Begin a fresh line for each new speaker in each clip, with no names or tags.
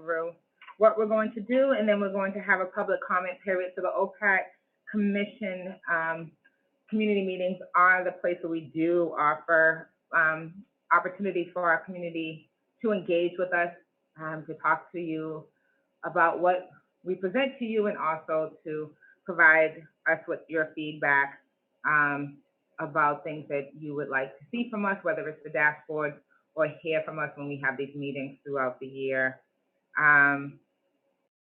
through what we're going to do, and then we're going to have a public comment period. So the OPAT Commission community meetings are the place where we do offer opportunities for our community to engage with us, to talk to you about what we present to you, and also to provide us with your feedback about things that you would like to see from us, whether it's the dashboard or hear from us when we have these meetings throughout the year. And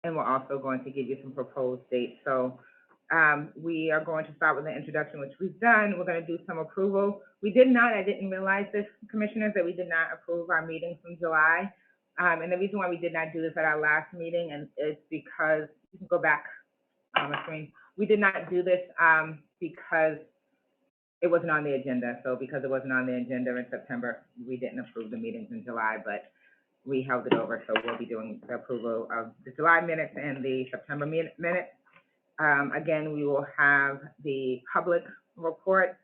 we're also going to give you some proposed dates. So we are going to start with the introduction, which we've done. We're going to do some approval. I didn't realize this, commissioners, that we did not approve our meeting from July. And the reason why we did not do this at our last meeting, and it's because, you can go back on the screen, we did not do this because it wasn't on the agenda. So because it wasn't on the agenda in September, we didn't approve the meetings in July, but we held it over. So we'll be doing the approval of the July minutes and the September minutes. Again, we will have the public report,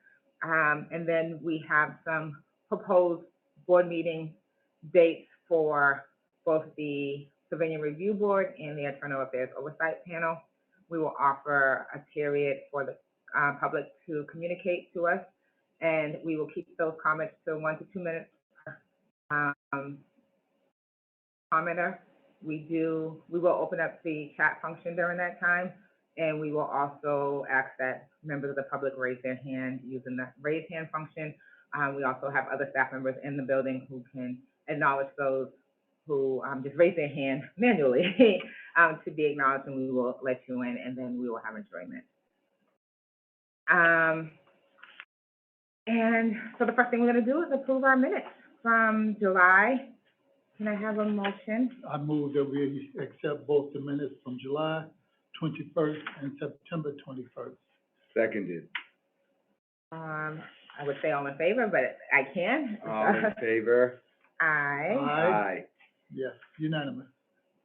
and then we have some proposed board meeting dates for both the Civilian Review Board and the Internal Affairs Oversight Panel. We will offer a period for the public to communicate to us, and we will keep those comments to 1 to 2 minutes per commenter. We will open up the chat function during that time, and we will also ask that members of the public raise their hand using the raise hand function. We also have other staff members in the building who can acknowledge those who just raise their hand manually to be acknowledged, and we will let you in, and then we will have adjournment. And so the first thing we're going to do is approve our minutes from July. Can I have a motion?
I move that we accept both the minutes from July 21st and September 21st.
Seconded.
I would say all in favor, but I can.
All in favor?
Aye.
Aye.
Yes, unanimous.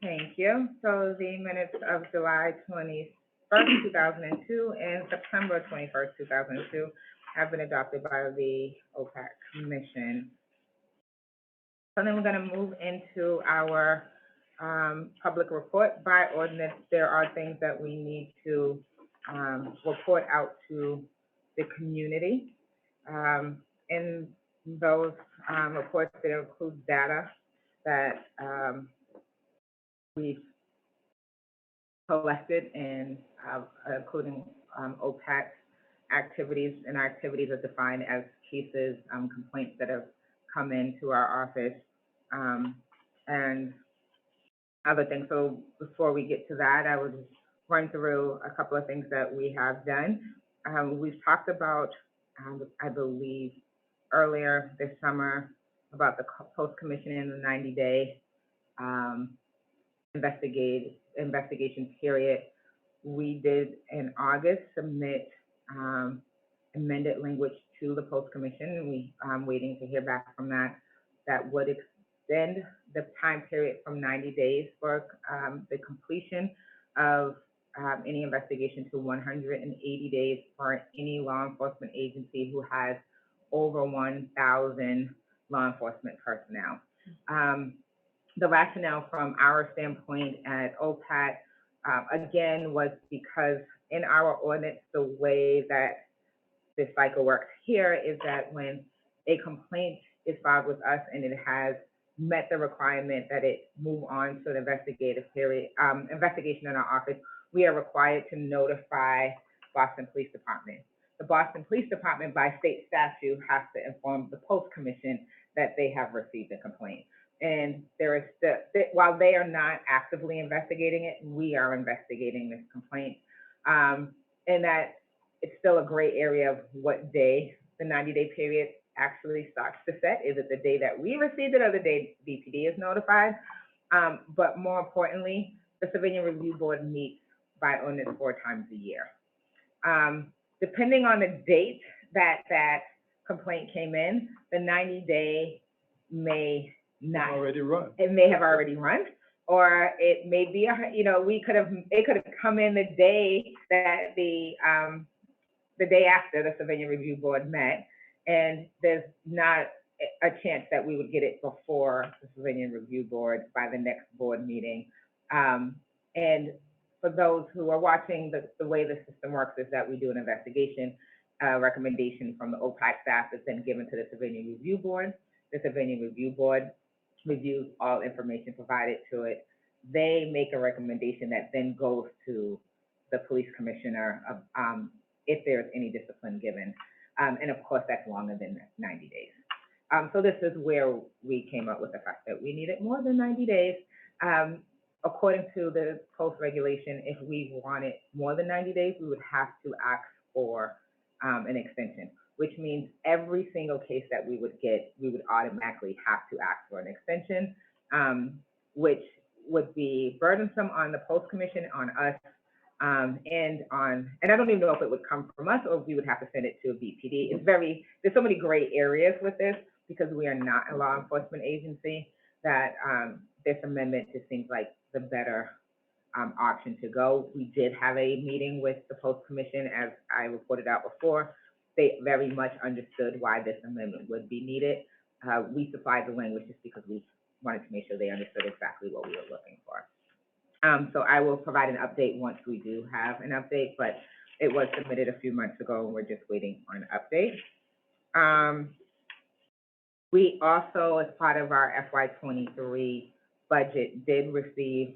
Thank you. So the minutes of July 21st, 2002 and September 21st, 2002 have been adopted by the OPAT Commission. So then we're going to move into our public report. By ordinance, there are things that we need to report out to the community. In those reports, there includes data that we've collected, and including OPAT activities, and our activities are defined as cases, complaints that have come into our office, and other things. So before we get to that, I would run through a couple of things that we have done. We've talked about, I believe, earlier this summer about the post-commission in the 90-day investigation period. We did in August submit amended language to the post-commission, and we waiting to hear back from that. That would extend the time period from 90 days for the completion of any investigation to 180 days for any law enforcement agency who has over 1,000 law enforcement personnel. The rationale from our standpoint at OPAT, again, was because in our ordinance, the way that this cycle works here is that when a complaint is filed with us and it has met the requirement that it move on to the investigative period, investigation in our office, we are required to notify Boston Police Department. The Boston Police Department, by state statute, has to inform the post-commission that they have received a complaint. And there is while they are not actively investigating it, we are investigating this complaint. And that it's still a gray area of what day the 90-day period actually starts to set. Is it the day that we received it or the day BPD is notified? But more importantly, the Civilian Review Board meets by ordinance 4 times a year. Depending on the date that that complaint came in, the 90-day may not
Already run.
It may have already run, or it may be, it could have come in the day that the day after the Civilian Review Board met, and there's not a chance that we would get it before the Civilian Review Board by the next board meeting. And for those who are watching, the way the system works is that we do an investigation, recommendation from the OPAT staff is then given to the Civilian Review Board. The Civilian Review Board reviews all information provided to it. They make a recommendation that then goes to the police commissioner if there's any discipline given. And of course, that's longer than 90 days. So this is where we came up with the fact that we needed more than 90 days. According to the post regulation, if we wanted more than 90 days, we would have to ask for an extension, which means every single case that we would get, we would automatically have to ask for an extension, which would be burdensome on the post commission, on us, and I don't even know if it would come from us or if we would have to send it to a BPD. There's so many gray areas with this because we are not a law enforcement agency that this amendment just seems like the better option to go. We did have a meeting with the post commission, as I reported out before. They very much understood why this amendment would be needed. We supplied the language just because we wanted to make sure they understood exactly what we were looking for. So I will provide an update once we do have an update, but it was submitted a few months ago and we're just waiting for an update. We also, as part of our FY23 budget, did receive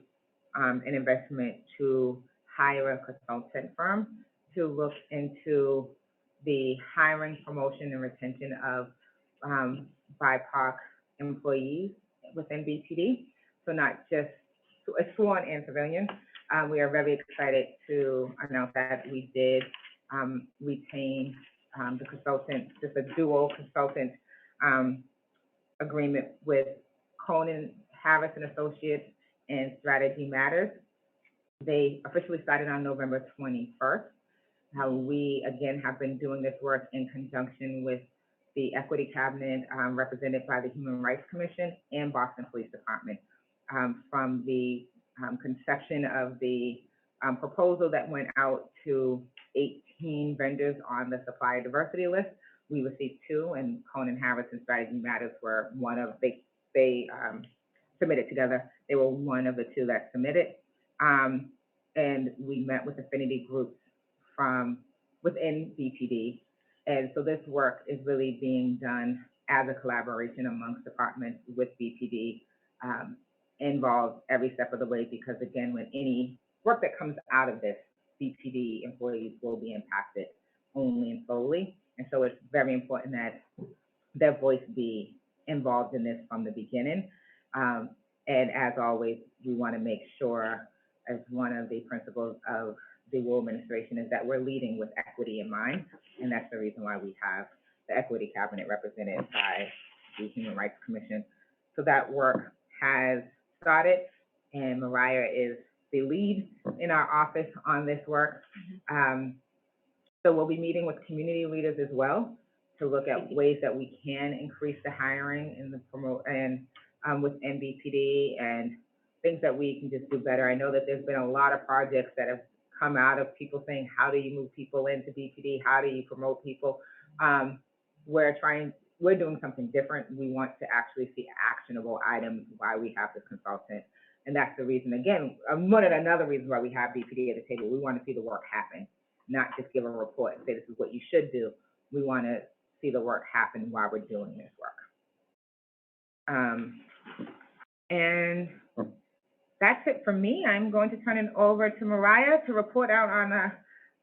an investment to hire a consultant firm to look into the hiring, promotion, and retention of BIPOC employees within BPD. So not just sworn and civilian. We are very excited to announce that we did retain the consultant, just a dual consultant agreement with Conan Harris and Associates and Strategy Matters. They officially started on November 21st. We, again, have been doing this work in conjunction with the Equity Cabinet, represented by the Human Rights Commission and Boston Police Department. From the conception of the proposal that went out to 18 vendors on the supplier diversity list, we received 2, and Conan Harris and Strategy Matters were one of, they submitted together. They were one of the 2 that submitted. And we met with affinity groups from within BPD. And so this work is really being done as a collaboration amongst departments with BPD, involved every step of the way, because again, when any work that comes out of this, BPD employees will be impacted only and solely. And so it's very important that their voice be involved in this from the beginning. And as always, we want to make sure, as one of the principles of the Wu administration, is that we're leading with equity in mind. And that's the reason why we have the Equity Cabinet represented by the Human Rights Commission. So that work has started, and Mariah is the lead in our office on this work. So we'll be meeting with community leaders as well to look at ways that we can increase the hiring and the with NBPD and things that we can just do better. I know that there's been a lot of projects that have come out of people saying, how do you move people into BPD? How do you promote people? We're doing something different. We want to actually see actionable items why we have this consultant. And that's the reason, again, another reason why we have BPD at the table. We want to see the work happen, not just give a report and say this is what you should do. We want to see the work happen while we're doing this work. And that's it for me. I'm going to turn it over to Mariah to report out on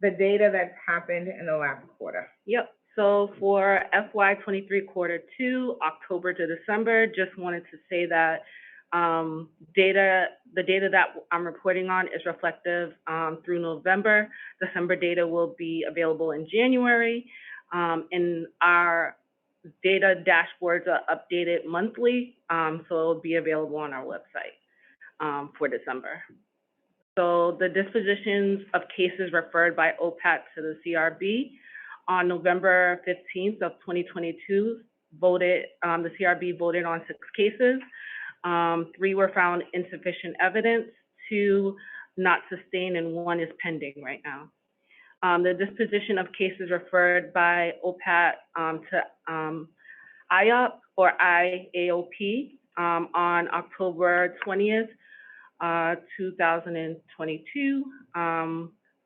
the data that's happened in the last quarter.
Yep. So for FY23 Q2, October to December, just wanted to say that the data that I'm reporting on is reflective through November. December data will be available in January. And our data dashboards are updated monthly, so it'll be available on our website for December. So the dispositions of cases referred by OPAT to the CRB on November 15th of 2022, the CRB voted on 6 cases. 3 were found insufficient evidence, 2 not sustained, and 1 is pending right now. The disposition of cases referred by OPAT to IOP or IAOP on October 20th, 2022,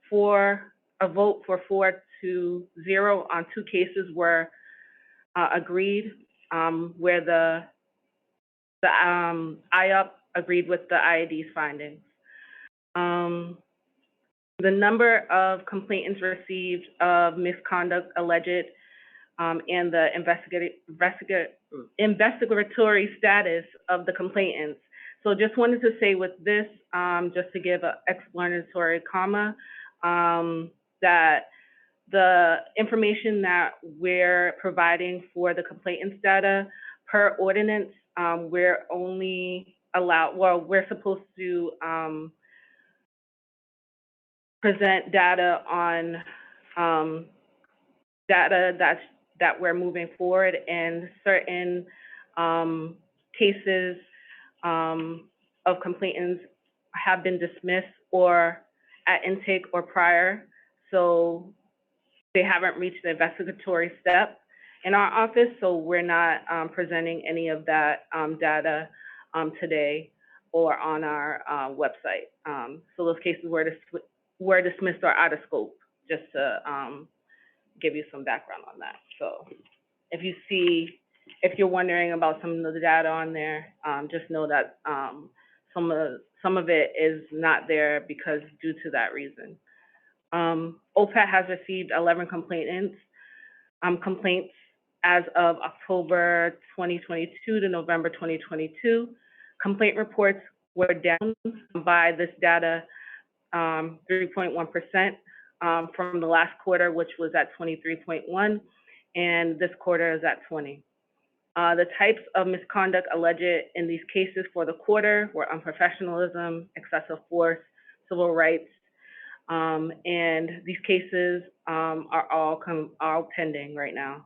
for a vote for 4-0 on 2 cases were agreed, where the IOP agreed with the IAD's findings. The number of complainants received of misconduct alleged and the investigatory status of the complainants. So just wanted to say with this, just to give an explanatory comma, that the information that we're providing for the complainants data per ordinance, we're only allowed, well, we're supposed to present data on data that we're moving forward, and certain cases of complainants have been dismissed or at intake or prior, so they haven't reached the investigatory step in our office, so we're not presenting any of that data today or on our website. So those cases were dismissed or out of scope, just to give you some background on that. So if you're wondering about some of the data on there, just know that some of it is not there because due to that reason. OPAT has received 11 complaints as of October 2022 to November 2022. Complaint reports were down by this data 3.1% from the last quarter, which was at 23.1, and this quarter is at 20. The types of misconduct alleged in these cases for the quarter were unprofessionalism, excessive force, civil rights, and these cases are all pending right now.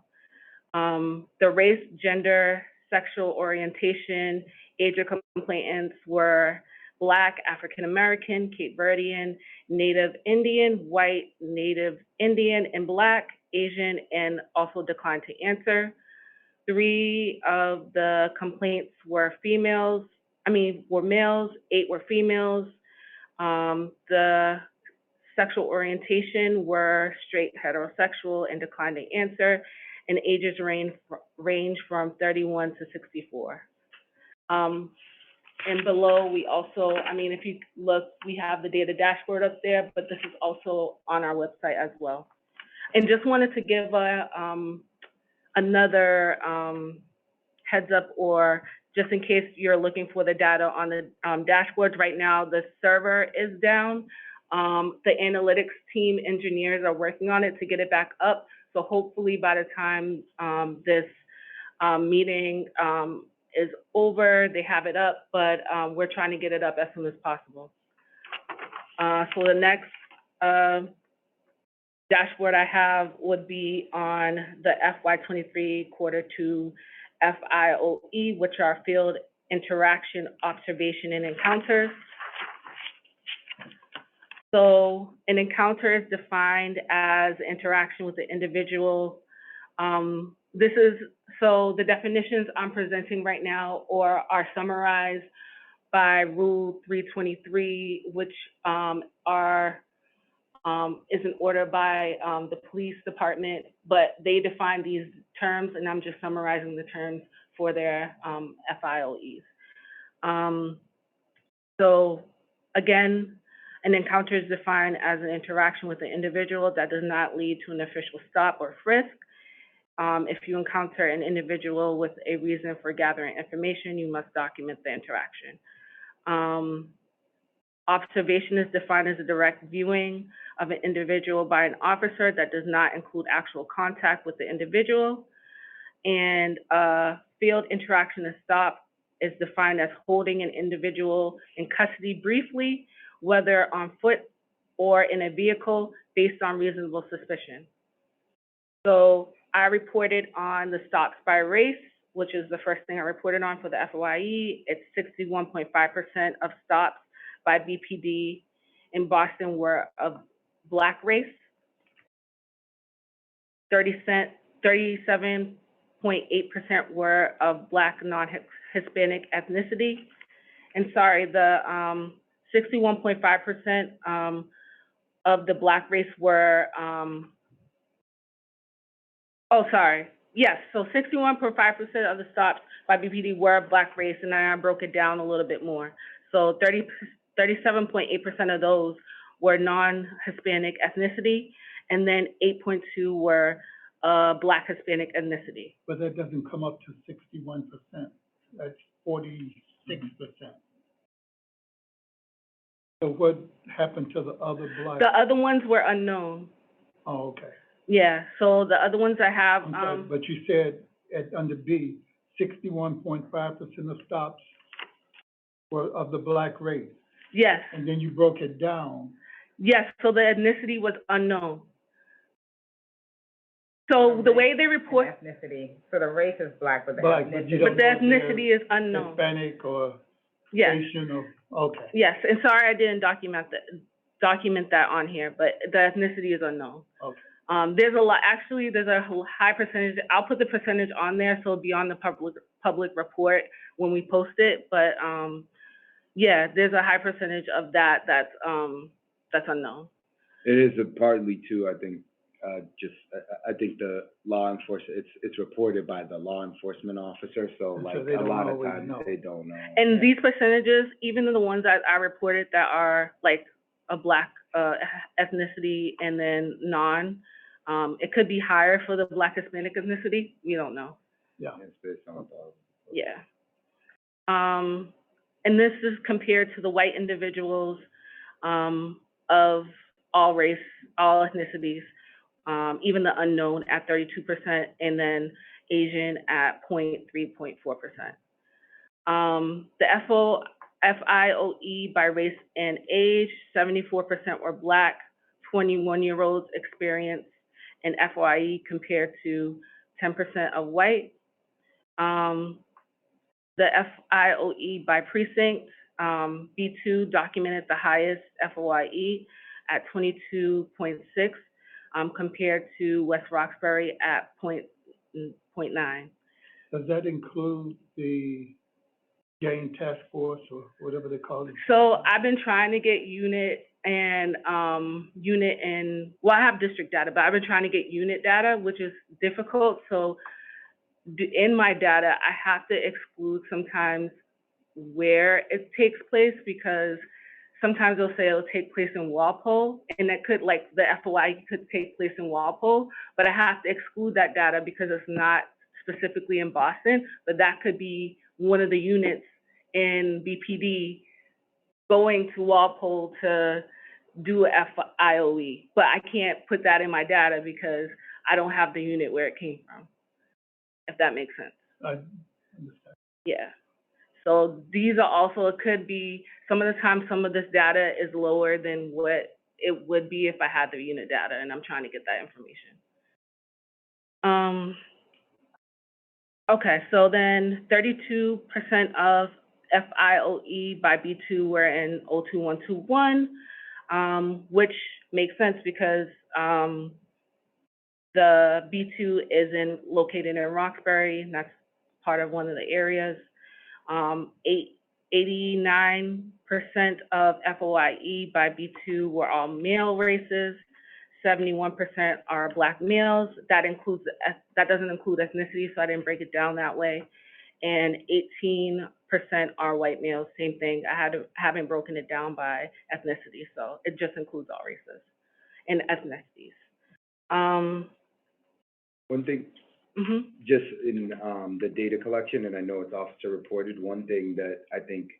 The race, gender, sexual orientation, age of complainants were Black, African American, Cape Verdean, Native Indian, White, Native Indian, and Black, Asian, and also declined to answer. 3 of the complaints were males, 8 were females. The sexual orientation were straight heterosexual and declined to answer, and ages range from 31 to 64. And below, we also, if you look, we have the data dashboard up there, but this is also on our website as well. And just wanted to give another heads up, or just in case you're looking for the data on the dashboards. Right now, the server is down. The analytics team engineers are working on it to get it back up. So hopefully by the time this meeting is over, they have it up, but we're trying to get it up as soon as possible. So the next dashboard I have would be on the FY23 Q2 FIOE, which are field interaction, observation, and encounters. So an encounter is defined as interaction with the individual. So the definitions I'm presenting right now are summarized by Rule 323, which is an order by the police department, but they define these terms, and I'm just summarizing the terms for their FIOEs. So again, an encounter is defined as an interaction with an individual that does not lead to an official stop or frisk. If you encounter an individual with a reason for gathering information, you must document the interaction. Observation is defined as a direct viewing of an individual by an officer that does not include actual contact with the individual. And field interaction and stop is defined as holding an individual in custody briefly, whether on foot or in a vehicle, based on reasonable suspicion. So I reported on the stops by race, which is the first thing I reported on for the FYE. It's 61.5% of stops by BPD in Boston were of Black race. 37% 36.8% were of Black non-Hispanic ethnicity. And sorry, the 61.5% of the Black race were, yes, so 61.5% of the stops by BPD were Black race, and then I broke it down a little bit more. So 37.8% of those were non-Hispanic ethnicity, and then 8.2 were Black Hispanic ethnicity.
But that doesn't come up to 61%. That's 46%. So what happened to the other Black?
The other ones were unknown.
Oh, okay.
Yeah, so the other ones I have,
I'm sorry, but you said under B, 61.5% of stops were of the Black race,
yes,
and then you broke it down.
yes, so the ethnicity was unknown. So the way they report,
And ethnicity, so the race is Black, but the
Black, but you
ethnicity.
don't
but the
know if they're
ethnicity is unknown.
Hispanic or
Yes,
Asian or, okay.
yes, and sorry I didn't document that on here, but the ethnicity is unknown.
Okay.
There's a lot, actually, there's a high percentage, I'll put the percentage on there, so it'll be on the public report when we post it, but, yeah, there's a high percentage of that's unknown.
It is partly too, I think, I think the law enforcement, it's reported by the law enforcement officer, so
And
like
so they
a
don't
lot of
always
times
know.
they don't know.
And these percentages, even the ones that I reported that are like a Black, ethnicity and then non, it could be higher for the Black Hispanic ethnicity, we don't know.
Yeah.
It's based on the.
Yeah. And this is compared to the white individuals, of all race, all ethnicities, even the unknown at 32%, and then Asian at 0.4%. The FIOE by race and age, 74% were Black, 21-year-olds experienced an FYE compared to 10% of white. The FIOE by precinct, B2 documented the highest FOIE at 22.6, compared to West Roxbury at 0.9.
Does that include the gang task force or whatever they call it?
So I've been trying to get unit and, well, I have district data, but I've been trying to get unit data, which is difficult. So in my data, I have to exclude sometimes where it takes place, because sometimes they'll say it'll take place in Walpole, and that could, like, the FOI could take place in Walpole, but I have to exclude that data because it's not specifically in Boston, but that could be one of the units in BPD going to Walpole to do a FIOE, but I can't put that in my data because I don't have the unit where it came from, if that makes sense.
I understand.
Yeah. So these are also, it could be, some of the time, some of this data is lower than what it would be if I had the unit data, and I'm trying to get that information. Okay, so then 32% of FIOE by B2 were in 02121, which makes sense because the B2 is located in Roxbury, and that's part of one of the areas. 89% of FOIE by B2 were all male races. 71% are Black males. That doesn't include ethnicity, so I didn't break it down that way. And 18% are white males. Same thing. I haven't broken it down by ethnicity, so it just includes all races and ethnicities.
One thing, just in the data collection, and I know it's officer reported, one thing that I think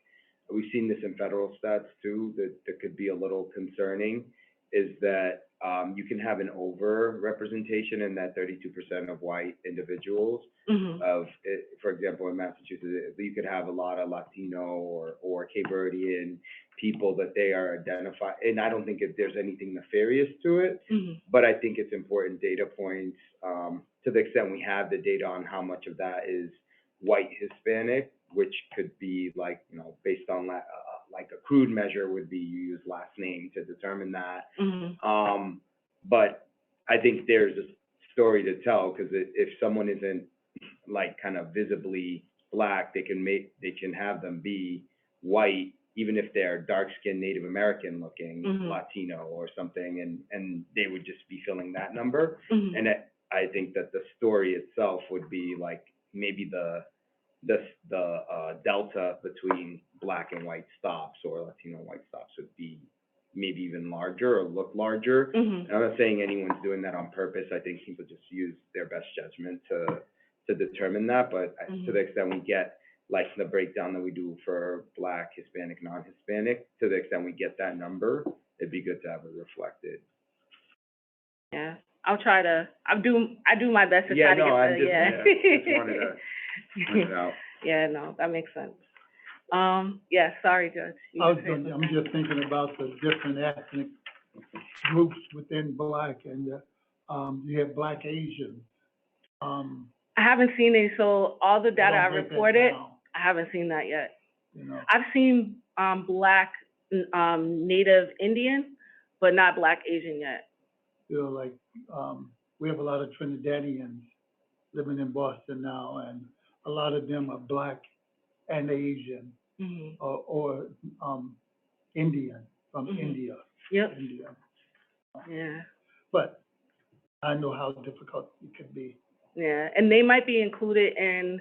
we've seen this in federal stats too, that could be a little concerning, is that you can have an over-representation in that 32% of white individuals. For example, in Massachusetts, you could have a lot of Latino or Cape Verdean people that they are identified, and I don't think there's anything nefarious to it, but I think it's important data points to the extent we have the data on how much of that is white Hispanic, which could be like, based on like a crude measure would be you use last name to determine that. But I think there's a story to tell, because if someone isn't like kind of visibly black, they can have them be white, even if they're dark-skinned Native American looking, Latino or something, and they would just be filling that number. And I think that the story itself would be like maybe the delta between black and white stops or Latino and white stops would be maybe even larger or look larger. And I'm not saying anyone's doing that on purpose. I think people just use their best judgment to determine that. But to the extent we get like the breakdown that we do for black, Hispanic, non-Hispanic, to the extent we get that number, it'd be good to have it reflected.
Yeah, I do my best to try to get
just wanted to point it out.
Yeah, no, that makes sense. Yeah, sorry, Judge.
I'm just thinking about the different ethnic groups within black, and you have black Asian.
I haven't seen it, so all the data I reported, I haven't seen that yet.
You know,
I've seen black Native Indian, but not black Asian yet.
you know, like we have a lot of Trinidadians living in Boston now, and a lot of them are black and Asian, or Indian from India.
Yep.
India.
Yeah.
But I know how difficult it could be.
Yeah, and they might be included in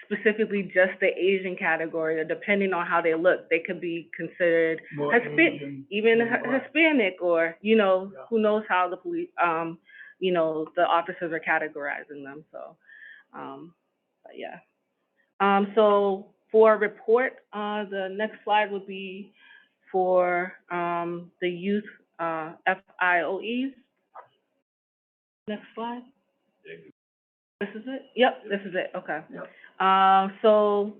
specifically just the Asian category, or depending on how they look, they could be considered
More Asian
even
than black.
Hispanic, or, you know,
Yeah.
who knows how the police, you know, the officers are categorizing them, so, but yeah. So for report, the next slide would be for, the youth, FIOEs. Next slide. This is it? Yep, this is it, okay.
Yep.
So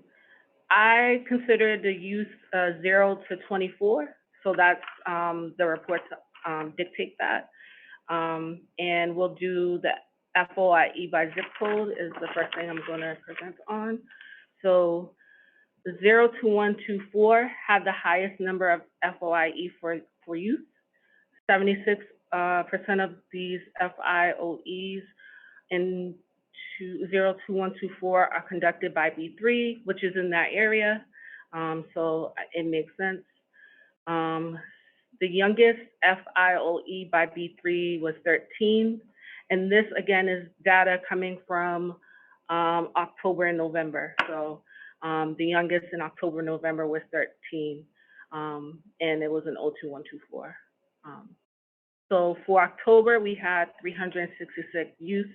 I consider the youth 0 to 24, so that's the reports dictate that. And we'll do the FOIE by zip code is the first thing I'm gonna present on. So the 0 to 124 have the highest number of FOIE for youth. 76% of these FIOEs in 0 to 124 are conducted by B3, which is in that area, so it makes sense. The youngest FIOE by B3 was 13, and this again is data coming from October and November. So the youngest in October, November was 13, and it was an 02124. So for October, we had 366 youth,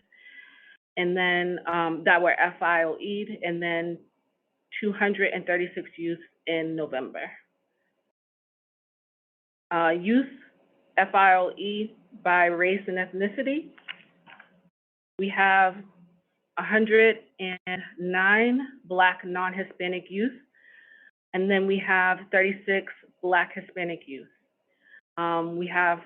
and then that were FIOE'd, and then 236 youth in November. Youth FIOE by race and ethnicity, we have 109 Black non-Hispanic youth, and then we have 36 Black Hispanic youth. We have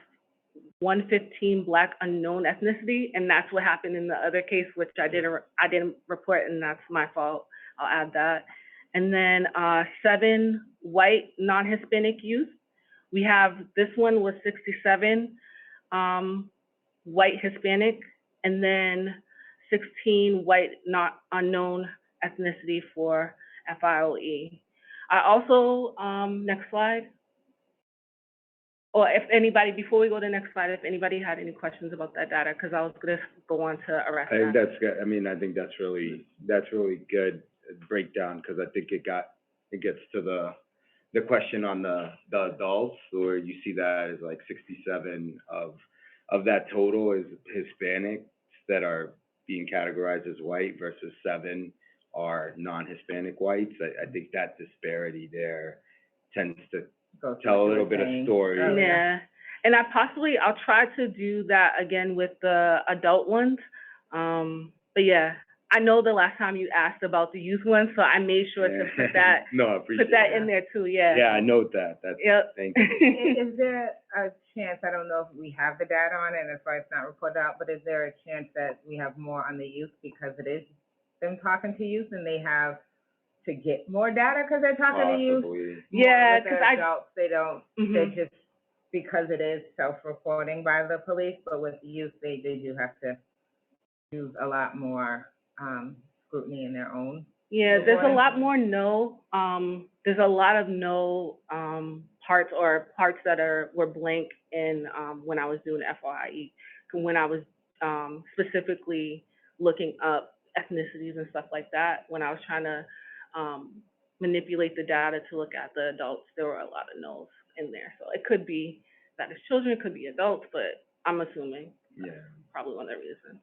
115 Black unknown ethnicity, and that's what happened in the other case, which I didn't report, and that's my fault. I'll add that. And then 7 white non-Hispanic youth. We have, this one was 67 white Hispanic, and then 16 white not unknown ethnicity for FIOE. I also, next slide. Or if anybody, before we go to the next slide, if anybody had any questions about that data, because I was gonna go on to arrest.
I think that's good. I mean, I think that's really good breakdown, because I think it gets to the question on the adults, where you see that as like 67 of that total is Hispanics that are being categorized as white versus 7 are non-Hispanic whites. I think that disparity there tends to tell a little bit of story.
Yeah, and I'll try to do that again with the adult ones. But yeah, I know the last time you asked about the youth ones, so I made sure to put that
No, I appreciate
put that in there too. Yeah.
Yeah, I note that.
Yep.
Thank you.
Is there a chance, I don't know if we have the data on it, and that's why it's not reported out, but is there a chance that we have more on the youth because it is them talking to youth and they have to get more data because they're talking to youth?
Possibly.
Yeah,
because adults, they don't, they just, because it is self-reporting by the police, but with the youth, they do have to use a lot more scrutiny in their own.
Yeah, there's a
reporting.
lot more there's a lot of parts or parts that were blank in, when I was doing FYE, when I was, specifically looking up ethnicities and stuff like that. When I was trying to, manipulate the data to look at the adults, there were a lot of no's in there. So it could be that it's children, it could be adults, but I'm assuming
Yeah.
probably one of the reasons.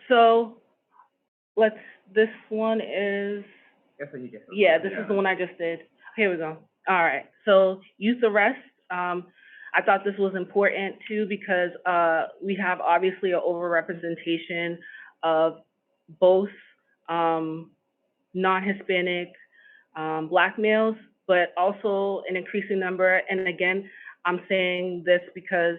So this one is,
That's what you just.
yeah, this is the one I just did. Here we go. All right. So youth arrest. I thought this was important too because we have obviously an overrepresentation of both non-Hispanic Black males, but also an increasing number. And again, I'm saying this because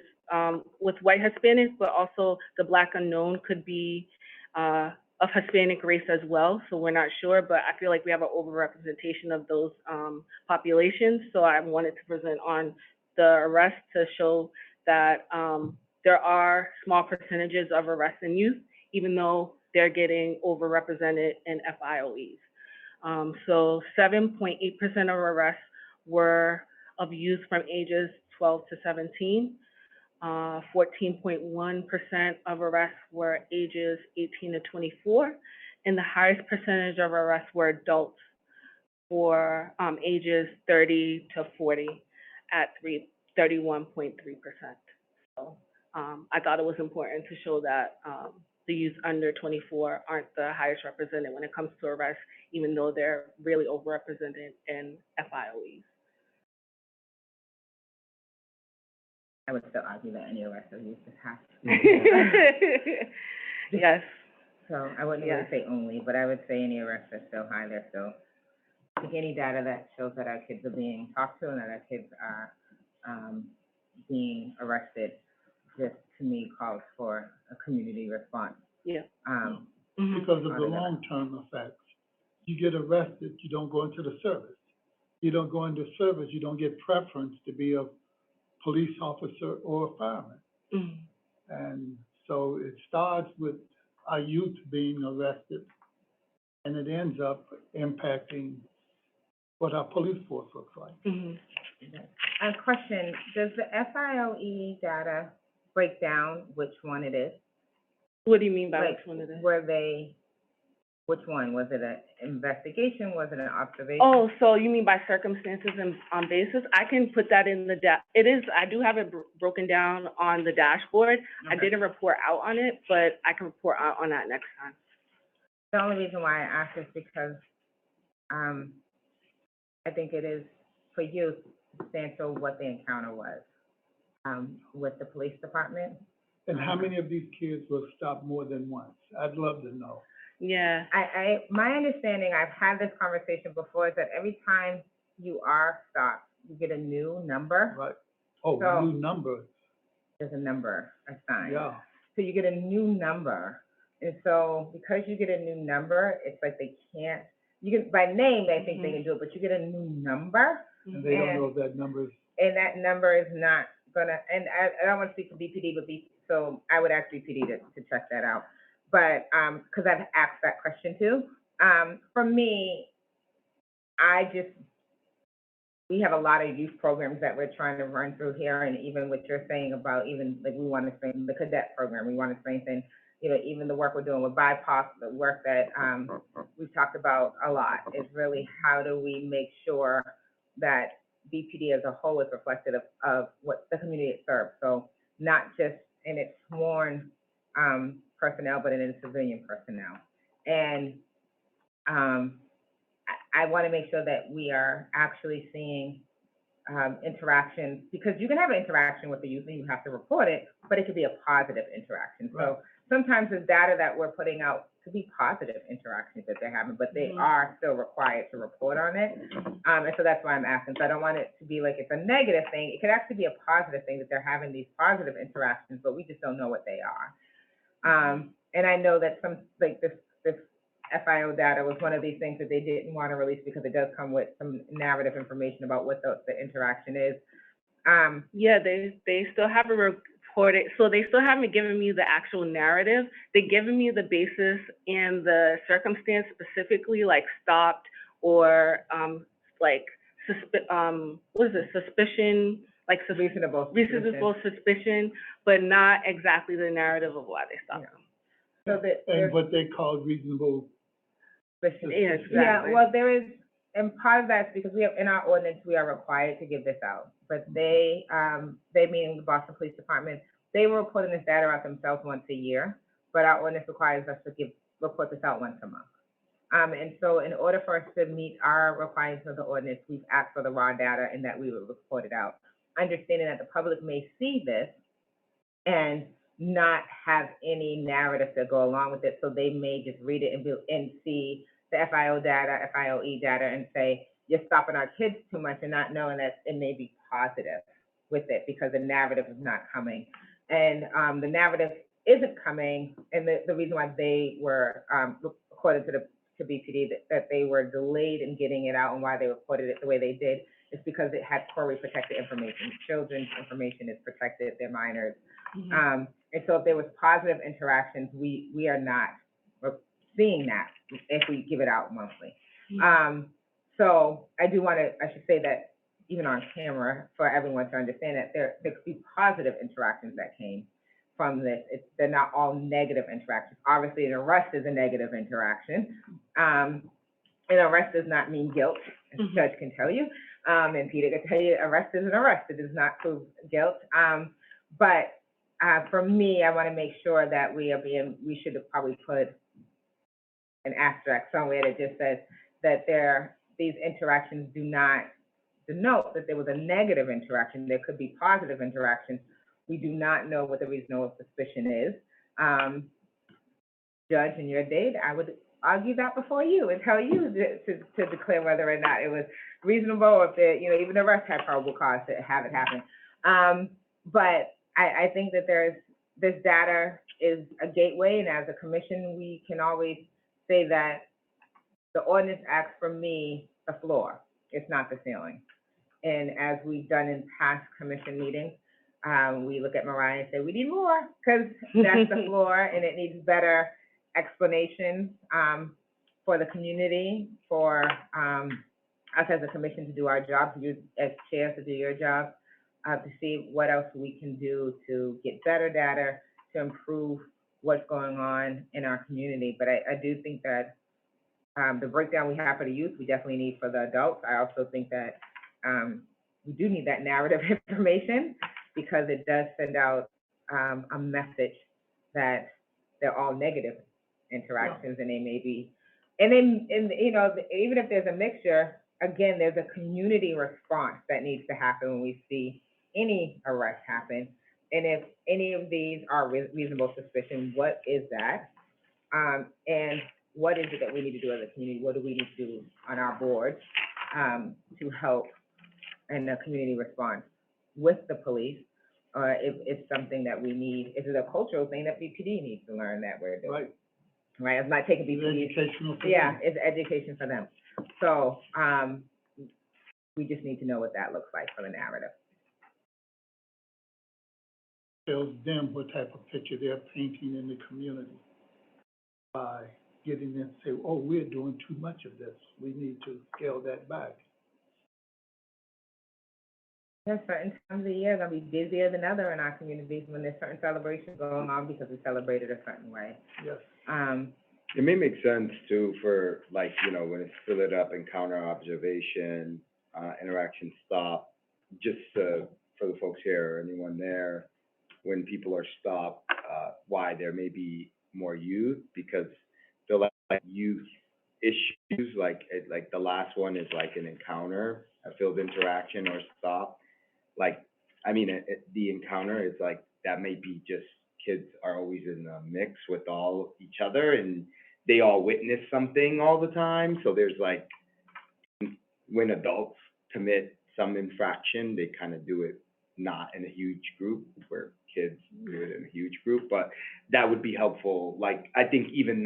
with white Hispanics, but also the Black unknown could be of Hispanic race as well. So we're not sure, but I feel like we have an overrepresentation of those populations. So I wanted to present on the arrest to show that there are small percentages of arrests in youth, even though they're getting overrepresented in FIOEs. So 7.8% of arrests were of youth from ages 12 to 17. 14.1% of arrests were ages 18 to 24, and the highest percentage of arrests were adults for ages 30 to 40 at 31.3%. So I thought it was important to show that the youth under 24 aren't the highest represented when it comes to arrests, even though they're really overrepresented in FIOEs.
I would still argue that any arrest of youth is half.
Yes.
So I wouldn't really say only, but I would say any arrests are still high. They're still, I think any data that shows that our kids are being talked to and that our kids are being arrested, just to me calls for a community response.
Yeah.
Because of the long-term effects. You get arrested, you don't go into the service. You don't go into service, you don't get preference to be a police officer or a fireman. And so it starts with our youth being arrested, and it ends up impacting what our police force looks like.
A question, does the FIOE data break down which one it is?
What do you mean by
Like,
which one it is?
Which one? Was it an investigation? Was it an observation?
Oh, so you mean by circumstances and on basis? I can put that in the I do have it broken down on the dashboard.
Okay.
I didn't report out on it, but I can report out on that next time.
The only reason why I asked is because I think it is, for youth, substantial what the encounter was with the police department.
And how many of these kids were stopped more than once? I'd love to know.
Yeah.
My understanding, I've had this conversation before, is that every time you are stopped, you get a new number.
Right. Oh,
So-
new number.
There's a number assigned.
Yeah.
So you get a new number. And so because you get a new number, it's like they can't, you can, by name, they think they can do it, but you get a new number.
And they don't know if that number is.
And that number is not gonna, and I don't want to speak for BPD, but so I would ask BPD to check that out. But, because I've asked that question too. For me, we have a lot of youth programs that we're trying to run through here, and even what you're saying about even, like, we want to strengthen the cadet program, we want to strengthen, even the work we're doing with BIPOC, the work that, we've talked about a lot, is really how do we make sure that BPD as a whole is reflective of what the community it serves. So not just in its sworn, personnel, but in its civilian personnel. And, I want to make sure that we are actually seeing interactions, because you can have an interaction with the youth and you have to report it, but it could be a positive interaction.
Right.
So sometimes the data that we're putting out could be positive interactions that they're having, but they are still required to report on it. And so that's why I'm asking. So I don't want it to be like it's a negative thing. It could actually be a positive thing that they're having these positive interactions, but we just don't know what they are. And I know that some, like this FIO data was one of these things that they didn't want to release because it does come with some narrative information about what the interaction is.
Yeah, they still have a reported, so they still haven't given me the actual narrative. They've given me the basis and the circumstance specifically, like stopped or, like, what is it, suspicion, like
Reasonable
reasonable suspicion, but not exactly the narrative of why they stopped
Yeah.
them.
So that
And
there's
what they call reasonable,
suspicion.
Yeah,
Yeah,
exactly.
well, there is, and part of that's because we have, in our ordinance, we are required to give this out. But they meaning the Boston Police Department, they were reporting this data out themselves once a year, but our ordinance requires us to report this out once a month. And so in order for us to meet our requirements of the ordinance, we've asked for the raw data and that we would report it out. Understanding that the public may see this and not have any narrative to go along with it, so they may just read it and see the FIO data, FIOE data, and say, you're stopping our kids too much and not knowing that it may be positive with it because the narrative is not coming. And the narrative isn't coming, and the reason why they were, according to BPD, that they were delayed in getting it out and why they reported it the way they did is because it had poorly protected information. Children's information is protected, they're minors. And so if there was positive interactions, we are not seeing that if we give it out monthly. So I should say that even on camera for everyone to understand that there could be positive interactions that came from this. They're not all negative interactions. Obviously, an arrest is a negative interaction. An arrest does not mean guilt, as the judge can tell you. And Peter can tell you, arrest is an arrest. It does not prove guilt. But for me, I want to make sure that we should have probably put an asterisk somewhere that just says that these interactions do not denote that there was a negative interaction. There could be positive interactions. We do not know what the reasonable suspicion is. Judge, in your date, I would argue that before you and tell you to declare whether or not it was reasonable, or if even the arrest had probable cause to have it happen. But I think that this data is a gateway, and as a commission, we can always say that the ordinance acts for me the floor. It's not the ceiling. And as we've done in past commission meetings, we look at Mariah and say, we need more, because that's the floor, and it needs better explanation for the community, for us as a commission to do our job, you as chairs to do your job, to see what else we can do to get better data, to improve what's going on in our community. But I do think that the breakdown we have for the youth, we definitely need for the adults. I also think that we do need that narrative information, because it does send out a message that they're all negative interactions, and they may be, and then, even if there's a mixture, again, there's a community response that needs to happen when we see any arrest happen. And if any of these are reasonable suspicion, what is that? And what is it that we need to do as a community? What do we need to do on our board to help in the community response with the police? If it's something that we need, is it a cultural thing that BPD needs to learn that we're doing? Right, it's not taking BPD.
educational for
Yeah,
them.
it's education for them. So, we just need to know what that looks like for the narrative.
Tells them what type of picture they're painting in the community by getting them to say, oh, we're doing too much of this. We need to scale that back.
There's certain times of the year gonna be busier than other in our communities when there's certain celebrations going on because we celebrate it a certain way.
Yes.
It may make sense too for, like, when it's fill it up, encounter, observation, interaction, stop, just for the folks here or anyone there, when people are stopped, why there may be more youth, because they're like youth issues, like the last one is like an encounter, a field interaction or stop. Like, I mean, the encounter is like, that may be just kids are always in the mix with all each other, and they all witness something all the time. So there's like, when adults commit some infraction, they kind of do it not in a huge group, where kids do it in a huge group. But that would be helpful. Like, I think even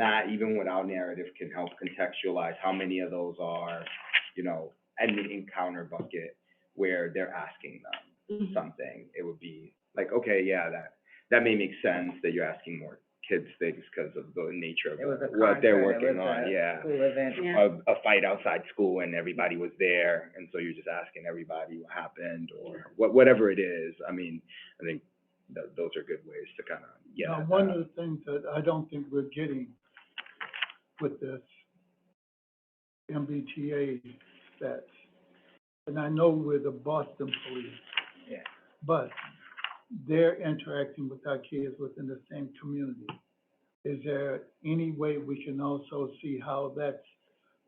without narrative, can help contextualize how many of those are, in the encounter bucket where they're asking them something. It would be like, okay, yeah, that may make sense that you're asking more kids things because of the nature
It was a
of what they're
concert,
working
it was
on,
a
yeah.
school event.
Yeah.
A fight outside school and everybody was there, and so you're just asking everybody what happened or whatever it is. I mean, I think those are good ways to kind of get
Now,
at
one
that.
of the things that I don't think we're getting with this MBTA stats, and I know we're the Boston police,
Yeah.
but they're interacting with our kids within the same community. Is there any way we can also see how that's,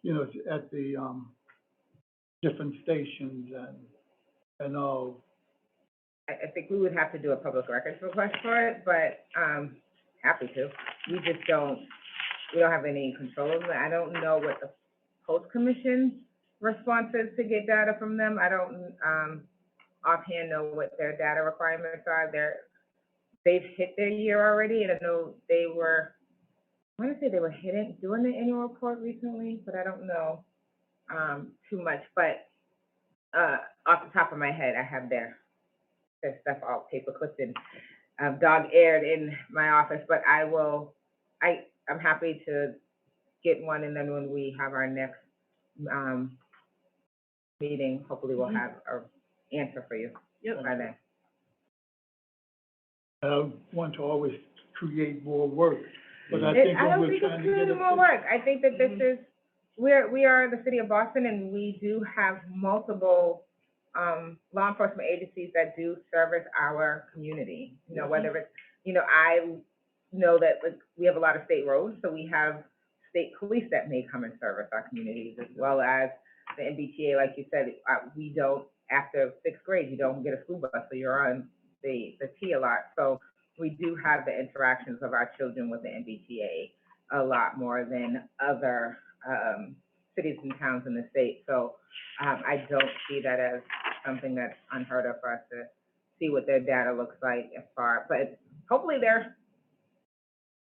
you know, at the, different stations and all?
I think we would have to do a public records request for it, but, happy to. We just we don't have any control of it. I don't know what the post-commission response is to get data from them. I don't, offhand know what their data requirements are. They've hit their year already, and I know I want to say they were doing the annual report recently, but I don't know, too much. But, off the top of my head, I have their stuff all paper clipped and, dog-eared in my office, but I'm happy to get one, and then when we have our next, meeting, hopefully we'll have an answer for you
Yep.
by then.
I don't want to always create more work, but I
I
think when
don't
we're
think
trying
it's
to get
creating
it.
more work. I think that this
Mhm.
is, we are the city of Boston, and we do have multiple, law enforcement agencies that do service our community. You know, whether it's, I know that, like, we have a lot of state roads, so we have state police that may come and service our communities, as well as the MBTA, like you said. We don't, after sixth grade, you don't get a school bus, so you're on the T a lot. So we do have the interactions of our children with the MBTA a lot more than other, cities and towns in the state. So, I don't see that as something that's unheard of for us to see what their data looks like but hopefully they're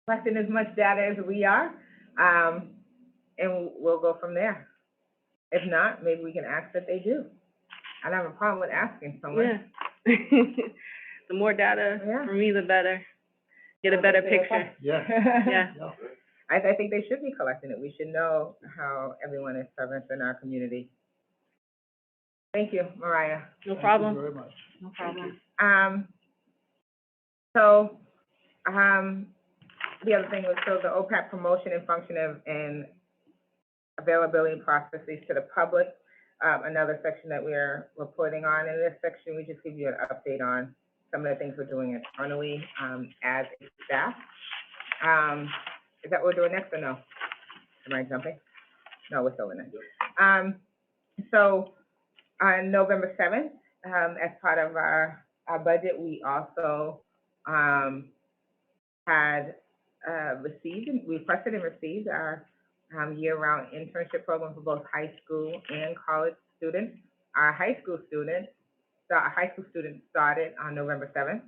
collecting as much data as we are, and we'll go from there. If not, maybe we can ask that they do. I don't have a problem with asking someone.
Yeah. The more data,
Yeah.
for me, the better. Get a better picture.
Yeah.
Yeah.
Yeah.
I think they should be collecting it. We should know how everyone is serviced in our community. Thank you, Mariah.
No
Thank
problem.
you very much.
No problem.
So, the other thing was, so the OPAT promotion and function and availability processes to the public, another section that we're reporting on. In this section, we just give you an update on some of the things we're doing internally, as a staff. Is that what we're doing next or no? Am I jumping? No, we're still in it. So on November 7th, as part of our budget, we also, had, requested and received our, year-round internship program for both high school and college students. Our high school students started on November 7th.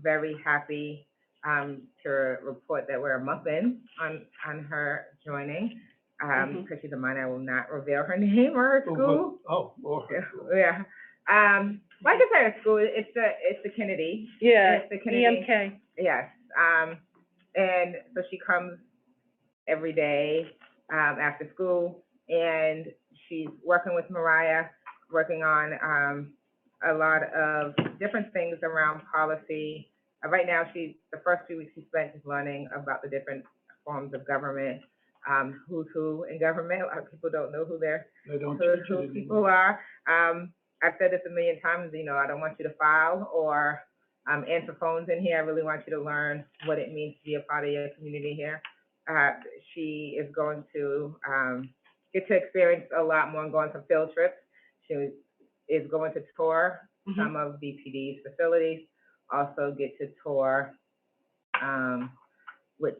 Very happy, to report that we're a month in on her joining. Because she's a minor, I will not reveal her name or her school. Yeah. Like I said, at school, it's the Kennedy.
Yeah,
It's the Kennedy.
EMK.
Yes. And so she comes every day, after school, and she's working with Mariah, working on, a lot of different things around policy. Right now, the first 2 weeks she spent just learning about the different forms of government, who's who in government. A lot of people don't know who people are. I've said this a million times, I don't want you to file or, answer phones in here. I really want you to learn what it means to be a part of your community here. She is going to, get to experience a lot more and go on some field trips. She is going to tour some of BPD's facilities, also get to tour, with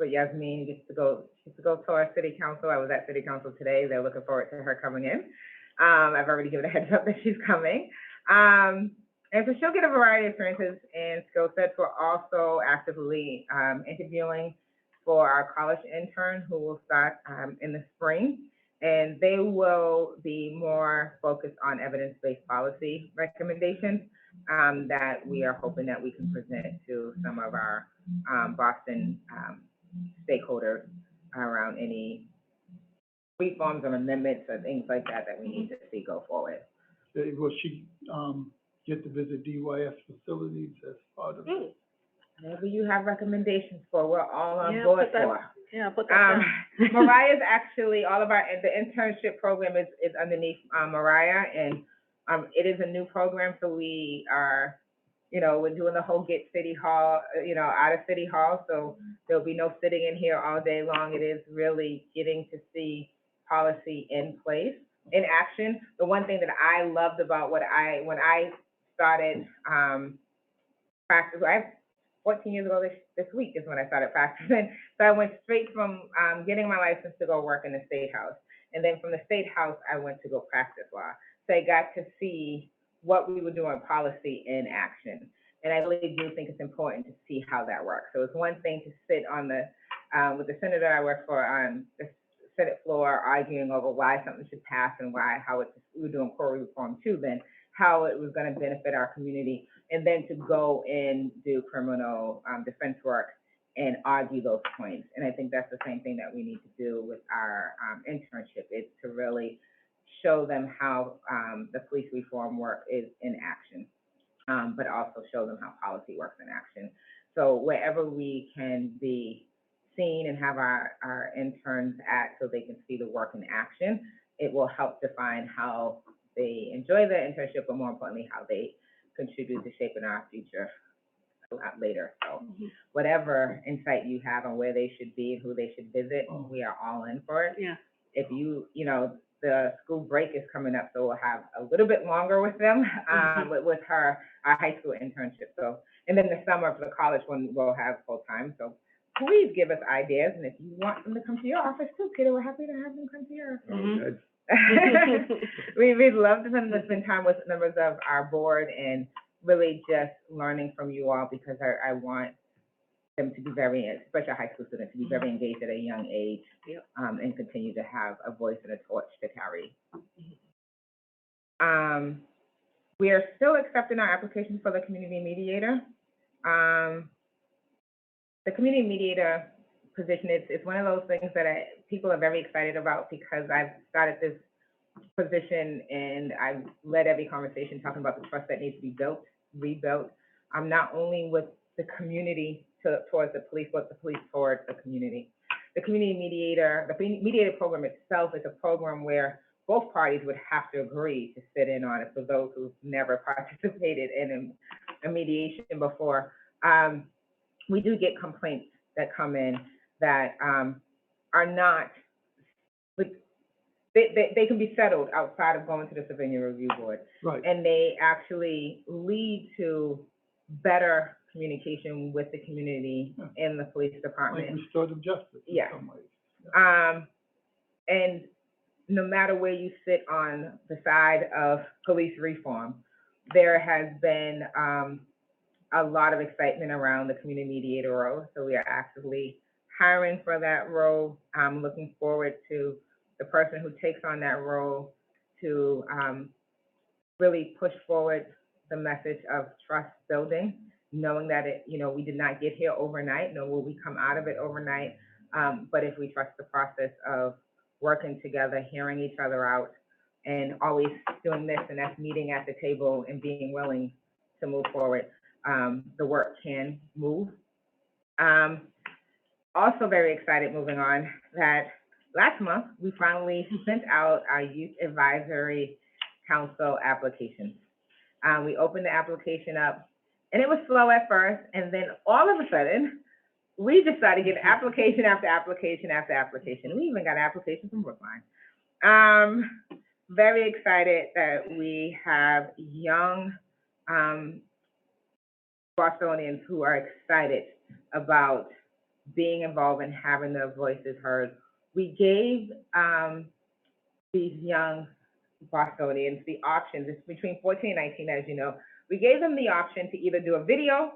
Yasmin, gets to go tour city council. I was at city council today. They're looking forward to her coming in. I've already given a heads up that she's coming. And so she'll get a variety of experiences and skill sets. We're also actively, interviewing for our college intern who will start, in the spring. And they will be more focused on evidence-based policy recommendations. that we are hoping that we can present to some of our, Boston, stakeholders around any reforms or amendments or things like that that we need to see go forward.
Will she, get to visit DYS facilities as part of it?
Whatever you have recommendations for, we're all on
Yeah,
board
put that-
for.
Put that down.
Mariah's actually, all of our, the internship program is underneath, Mariah, and, it is a new program, so we are, we're doing the whole get City Hall, out of City Hall, so there'll be no sitting in here all day long. It is really getting to see policy in place, in action. The one thing that I loved about when I started, practice, 14 years ago this week is when I started practicing. So I went straight from getting my license to go work in the State House. And then from the State House, I went to go practice law. So I got to see what we were doing policy in action. And I really do think it's important to see how that works. So it's one thing to sit on the, with the senator I work for on the Senate floor arguing over why something should pass and how we were doing core reform too, then how it was going to benefit our community, and then to go and do criminal defense work and argue those points. And I think that's the same thing that we need to do with our internship, is to really show them how the police reform work is in action, but also show them how policy works in action. So wherever we can be seen and have our interns at, so they can see the work in action, it will help define how they enjoy the internship, but more importantly, how they contribute to shaping our future a lot later. So whatever insight you have on where they should be and who they should visit, we are all in for it.
Yeah.
If the school break is coming up, so we'll have a little bit longer with them, with our high school internship. So, and then the summer for the college one, we'll have full time. So please give us ideas, and if you want them to come to your office too, kiddo, we're happy to have them come to your office. We'd love to spend time with members of our board and really just learning from you all, because I want them to be especially high school students, to be very engaged at a young age, and continue to have a voice and a torch to carry. We are still accepting our applications for the community mediator. The community mediator position, it's one of those things that people are very excited about, because I've started this position and I've led every conversation talking about the trust that needs to be rebuilt, not only with the community towards the police, but the police towards the community. The community mediator, the mediator program itself is a program where both parties would have to agree to sit in on it, for those who've never participated in a mediation before. We do get complaints that come in that are not, they can be settled outside of going to the Civilian Review Board.
Right.
And they actually lead to better communication with the community in the police department.
Like restorative justice in some ways.
And no matter where you sit on the side of police reform, there has been a lot of excitement around the community mediator role. So we are actively hiring for that role. I'm looking forward to the person who takes on that role to really push forward the message of trust building, knowing that we did not get here overnight, nor will we come out of it overnight. But if we trust the process of working together, hearing each other out, and always doing this and that's meeting at the table and being willing to move forward, the work can move. Also very excited, moving on, that last month we finally sent out our Youth Advisory Council applications. We opened the application up, and it was slow at first, and then all of a sudden, we just started getting application after application after application. We even got an application from Brookline. Very excited that we have young Bostonians who are excited about being involved and having their voices heard. We gave these young Bostonians the options. It's between 14 and 19, as you know. We gave them the option to either do a video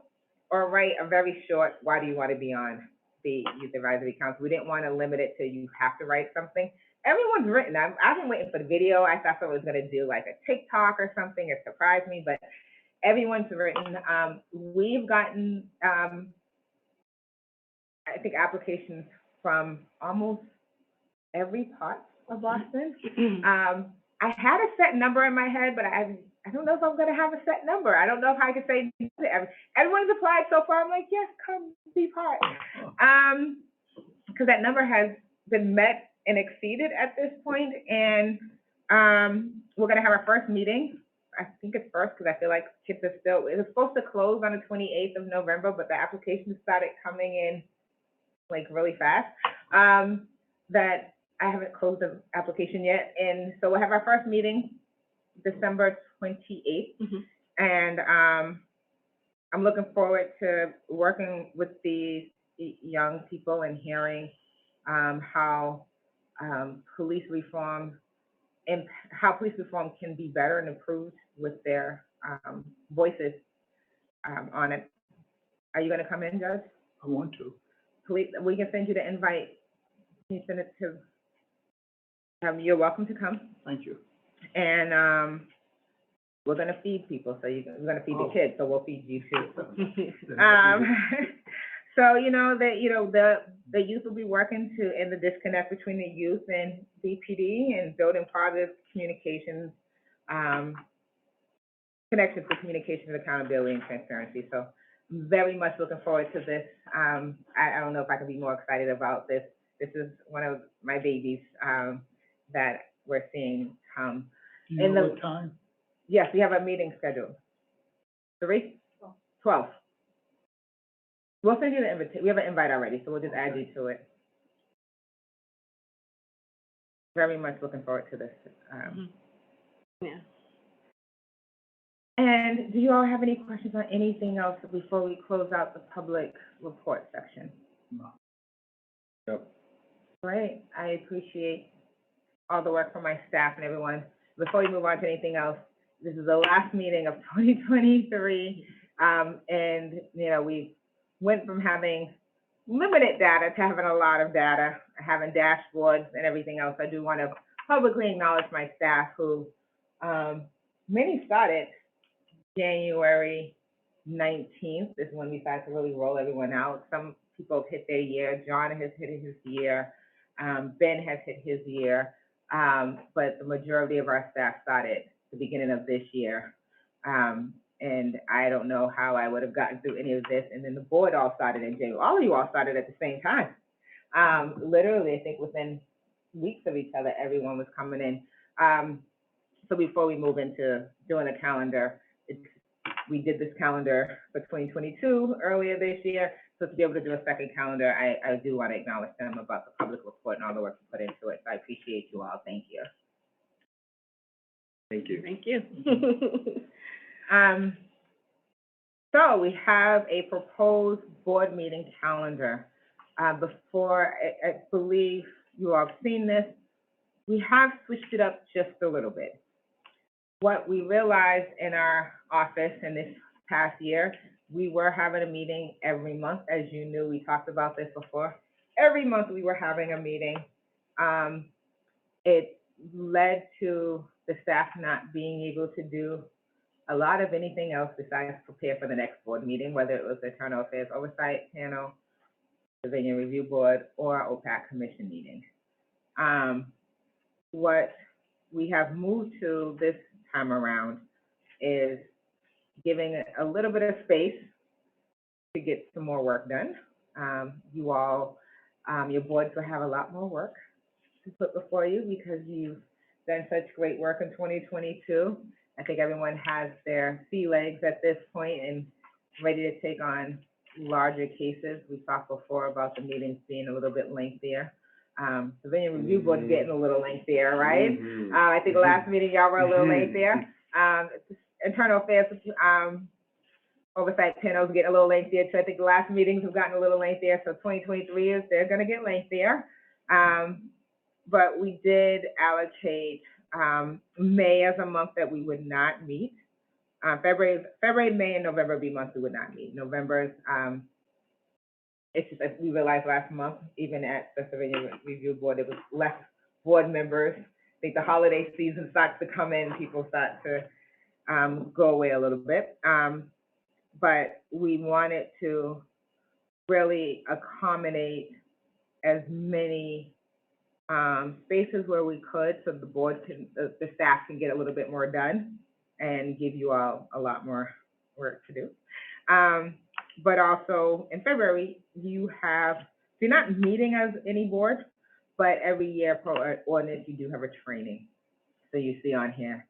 or write a very short, why do you want to be on the Youth Advisory Council? We didn't want to limit it to you have to write something. Everyone's written. I've been waiting for the video. I thought someone was going to do like a TikTok or something. It surprised me, but everyone's written. We've gotten, I think, applications from almost every part of Boston. I had a set number in my head, but I don't know if I'm gonna have a set number. I don't know if I can say everyone's applied so far. I'm like, yes, come be part. Because that number has been met and exceeded at this point, and we're gonna have our first meeting. I think it's first because I feel like kids are still. It was supposed to close on the 28th of November, but the applications started coming in like really fast. That I haven't closed the application yet, and so we'll have our first meeting December 28th, and I'm looking forward to working with these young people and hearing how police reform can be better and improved with their voices on it. Are you going to come in, Judge?
I want to.
Please, we can send you the invite. Can you send it to? You're welcome to come.
Thank you.
And we're going to feed people, so we're going to feed the kids, so we'll feed you too. So the youth will be working to end the disconnect between the youth and BPD and building positive communications, connections to communication, accountability, and transparency. So very much looking forward to this. I don't know if I can be more excited about this. This is one of my babies that we're seeing come.
Do you know what time?
Yes, we have a meeting scheduled. 12. We'll send you the invitation. We have an invite already, so we'll just add you to it. Very much looking forward to this.
Yeah.
And do you all have any questions on anything else before we close out the public report section?
No.
Yep.
Great. I appreciate all the work from my staff and everyone. Before we move on to anything else, this is the last meeting of 2023, and we went from having limited data to having a lot of data, having dashboards and everything else. I do want to publicly acknowledge my staff who, many started January 19th is when we started to really roll everyone out. Some people have hit their year. John has hit his year. Ben has hit his year. But the majority of our staff started the beginning of this year. And I don't know how I would have gotten through any of this. And then the board all started in January. All of you all started at the same time. Literally, I think within weeks of each other, everyone was coming in. So before we move into doing a calendar, we did this calendar for 2022 earlier this year. So to be able to do a second calendar, I do want to acknowledge them about the public report and all the work you put into it. So I appreciate you all. Thank you.
Thank you.
Thank you.
So we have a proposed board meeting calendar. Before, I believe you all have seen this, we have switched it up just a little bit. What we realized in our office in this past year, we were having a meeting every month. As you knew, we talked about this before. Every month we were having a meeting. It led to the staff not being able to do a lot of anything else besides prepare for the next board meeting, whether it was the Internal Affairs Oversight Panel, the Civilian Review Board, or OPAT Commission Meeting. What we have moved to this time around is giving a little bit of space to get some more work done. You all, your boards will have a lot more work to put before you because you've done such great work in 2022. I think everyone has their sea legs at this point and ready to take on larger cases. We talked before about the meetings being a little bit lengthier. Civilian Review Board is getting a little lengthier, right? I think the last meeting y'all were a little lengthier. Internal Affairs Oversight Panels get a little lengthier too. I think the last meetings have gotten a little lengthier. So 2023 they're going to get lengthier. But we did allocate May as a month that we would not meet. February, May, and November would be months we would not meet. November's, it's just we realized last month, even at the Civilian Review Board, it was less board members. I think the holiday season starts to come in, people start to go away a little bit. But we wanted to really accommodate as many spaces where we could, so the board can, the staff can get a little bit more done and give you all a lot more work to do. But also in February, you're not meeting as any board, but every year per ordinance, you do have a training. So you see on here,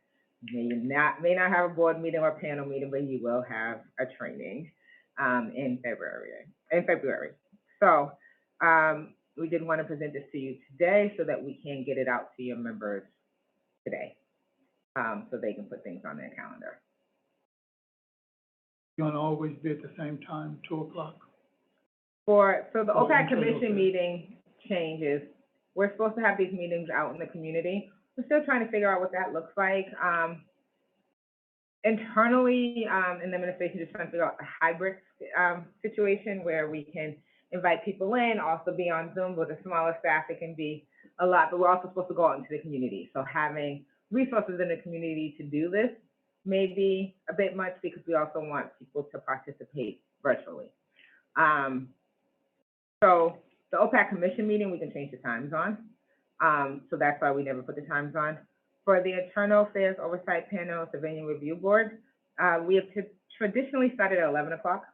may not have a board meeting or panel meeting, but you will have a training in February. So we did want to present this to you today so that we can get it out to your members today, so they can put things on their calendar.
You want to always be at the same time, 2 o'clock?
So the
Oh,
OPAT
okay,
Commission
okay.
meeting changes. We're supposed to have these meetings out in the community. We're still trying to figure out what that looks like. Internally, in the administration, just trying to figure out a hybrid situation where we can invite people in, also be on Zoom. With a smaller staff, it can be a lot, but we're also supposed to go out into the community. So having resources in the community to do this may be a bit much, because we also want people to participate virtually. So the OPAT Commission meeting, we can change the times on. So that's why we never put the times on. For the Internal Affairs Oversight Panel, Civilian Review Board, we have traditionally started at 11 o'clock.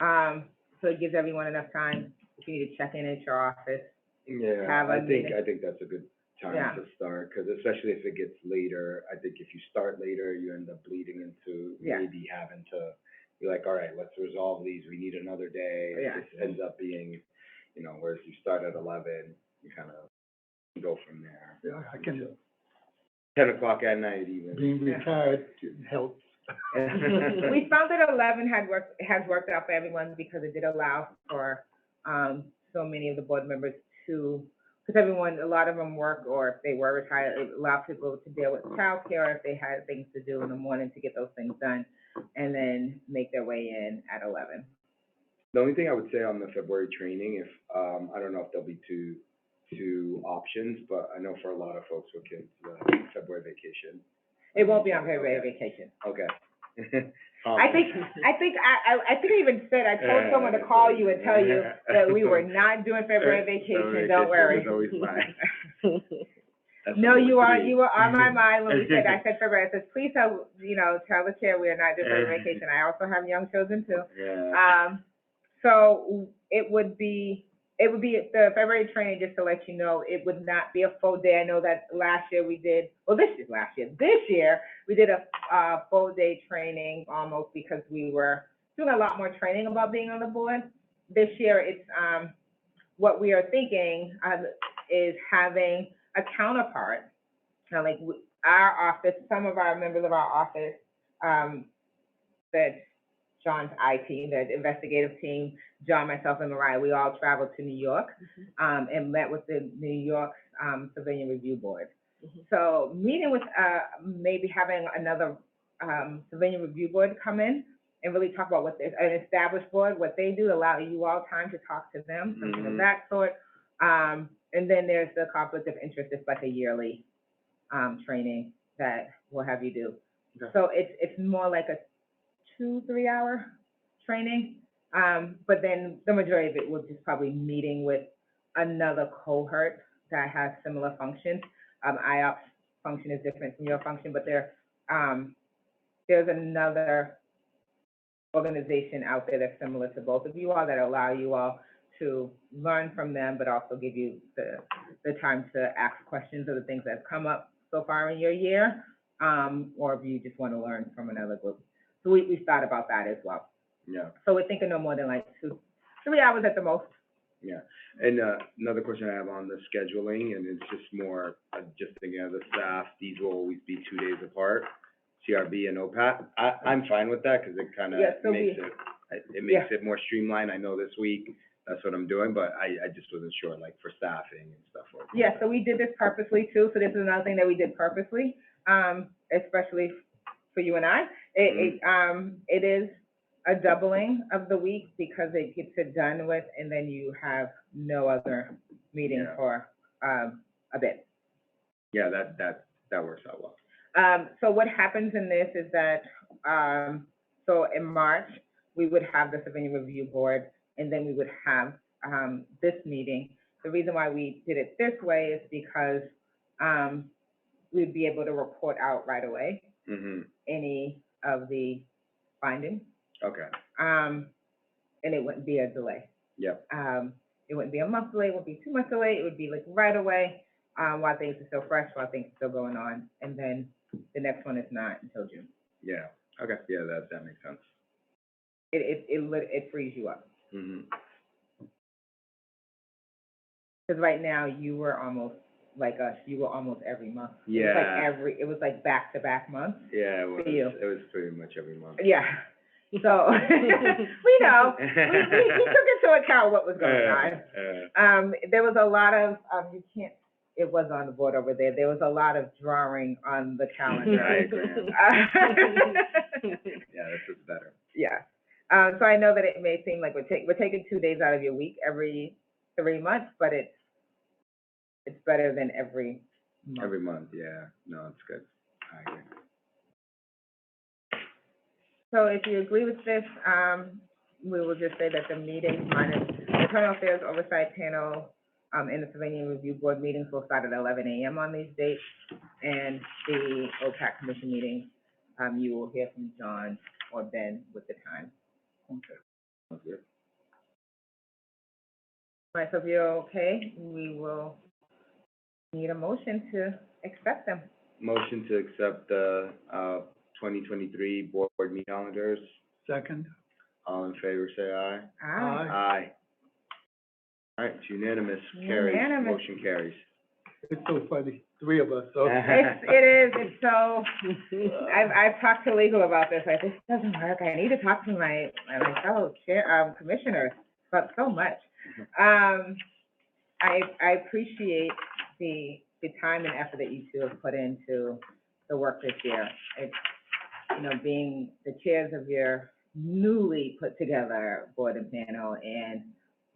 So it gives everyone enough time if you need to check in at your office.
Yeah,
Have a
I think
meeting.
that's a good time
Yeah.
to start, because especially if it gets later, I think if you start later, you end up bleeding into
Yeah.
maybe having to be like, all right, let's resolve these, we need another day.
Yeah.
It just ends up being, whereas you start at 11, you kind of go from there.
Yeah, I can,
10 o'clock at night even.
being retired helps.
We found that 11 has worked out for everyone, because it did allow for so many of the board members to, because a lot of them work, or if they were retired, it allowed people to deal with childcare, if they had things to do in the morning to get those things done, and then make their way in at 11.
The only thing I would say on the February training, if, I don't know if there'll be two options, but I know for a lot of folks with kids, February vacation.
It won't be on February vacation.
Okay.
I think I even said, I told someone to call you and tell you that we were not doing February vacation, don't worry.
It's always fine. That's
No, you
number three.
were on my mind when I said February. I said, please tell the chair we are not doing February vacation. I also have young children too.
Yeah.
So it would be the February training, just to let you know, it would not be a full day. I know that last year we did, this year we did a full day training almost, because we were doing a lot more training about being on the board. This year, it's, what we are thinking is having a counterpart, like our office, some of our members of our office, that John's IT, the investigative team, John, myself, and Mariah, we all traveled to New York, and met with the New York Civilian Review Board. So meeting with, maybe having another Civilian Review Board come in and really talk about what an established board, what they do, allow you all time to talk to them, something of that sort. And then there's the conflict of interest. It's like a yearly training that we'll have you do.
Okay.
So it's more like a 2-3 hour training, but then the majority of it will just probably meeting with another cohort that has similar functions. IOPS function is different from your function, but there's another organization out there that's similar to both of you all, that allow you all to learn from them, but also give you the time to ask questions of the things that have come up so far in your year, or if you just want to learn from another group. So we thought about that as well.
Yeah.
So we're thinking no more than like 2-3 hours at the most.
Yeah, and another question I have on the scheduling, and it's just more, just thinking of the staff, these will always be 2 days apart, CRB and OPAT. I'm fine with that, because it kind of makes it more streamlined. I know this week, that's what I'm doing, but I just wasn't sure, like, for staffing and stuff like that.
Yeah, so we did this purposely too, so this is another thing that we did purposely, especially for you and I. It is a doubling of the week, because it gets it done with, and then you have no other meeting for a bit.
Yeah, that works out well.
So what happens in this is that, so in March, we would have the Civilian Review Board, and then we would have, this meeting. The reason why we did it this way is because, we'd be able to report out right away any of the findings,
Okay,
and it wouldn't be a delay.
yep,
It wouldn't be a month delay, it wouldn't be 2 months delay, it would be like right away, while things are still fresh, while things are still going on, and then the next one is not until June.
yeah, okay, yeah, that makes sense.
It frees you up,
Mm-hmm.
because right now, you were almost like us, you were almost every month.
Yeah.
It was like back-to-back months.
Yeah,
For you.
it was pretty much every month.
Yeah, so, we know, we took into account what was going on. There was a lot of, it was on the board over there was a lot of drawing on the calendar.
Diagram. Yeah, this is better.
Yeah, so I know that it may seem like we're taking 2 days out of your week every 3 months, but it's better than every month.
Every month, yeah, no, it's good, I agree.
So if you agree with this, we will just say that the meeting minus the Internal Affairs Oversight Panel, and the Civilian Review Board meetings will start at 11 a.m. on these dates, and the OPAT Commission meeting, you will hear from John or Ben with the time.
Okay. Sounds good.
All right, so if you're okay, we will need a motion to accept them.
Motion to accept the, 2023 board meeting calendars.
Second?
All in favor, say aye.
Aye.
Aye. All right, it's unanimous, carries,
Unanimous.
motion carries.
It's so funny, 3 of us, so.
It's so, I've talked to legal about this, like, this doesn't work, I need to talk to my fellow commissioners about so much. I appreciate the time and effort that you two have put into the work this year. It's, being the chairs of your newly put together board and panel and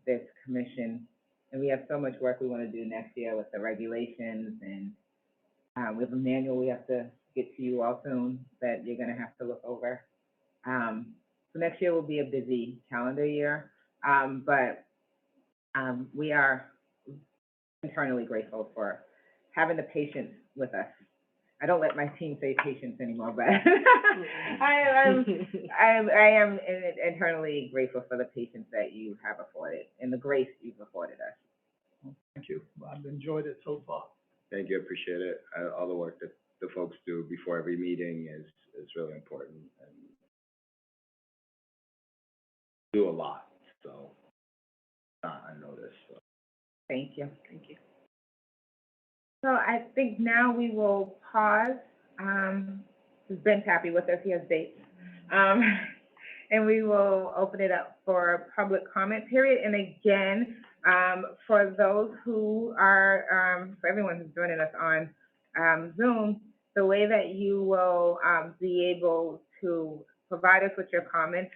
this commission, and we have so much work we want to do next year with the regulations, and we have a manual we have to get to you all soon that you're going to have to look over. So next year will be a busy calendar year, but we are internally grateful for having the patience with us. I don't let my team say patience anymore, but I am internally grateful for the patience that you have afforded and the grace you've afforded us.
Thank you, I've enjoyed it so far.
Thank you, appreciate it. All the work that the folks do before every meeting is really important, and do a lot, so, I know this, so.
Thank you. Thank you. So I think now we will pause. Ben's happy with us, he has dates. And we will open it up for a public comment period. And again, for those who are, for everyone who's joining us on Zoom, the way that you will be able to provide us with your comments,